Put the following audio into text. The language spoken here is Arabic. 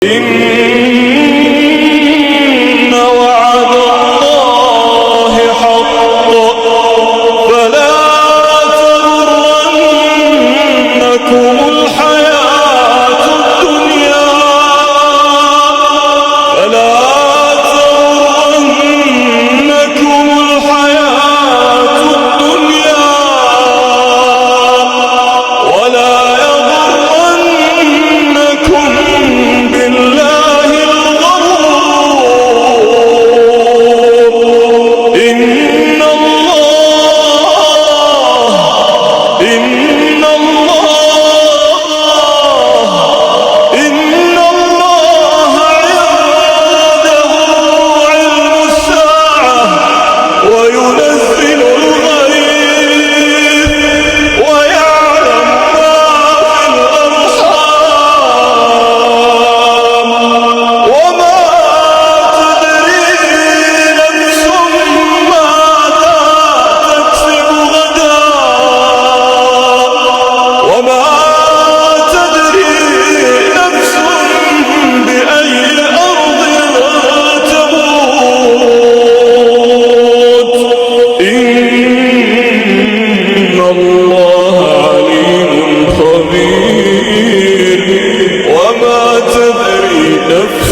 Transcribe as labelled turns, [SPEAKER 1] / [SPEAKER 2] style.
[SPEAKER 1] إن وعد الله حق فلا تغرنكم الحياة الدنيا ولا يغرنكم بالله الغرور. إن الله عنده علم الساعة وينزل الغيث ويعلم ما في الأرحام وما تدري نفس ماذا تكسب غدا وما تدري نفس بأي أرض تموت. إن الله عليم خبير وما تدري نفس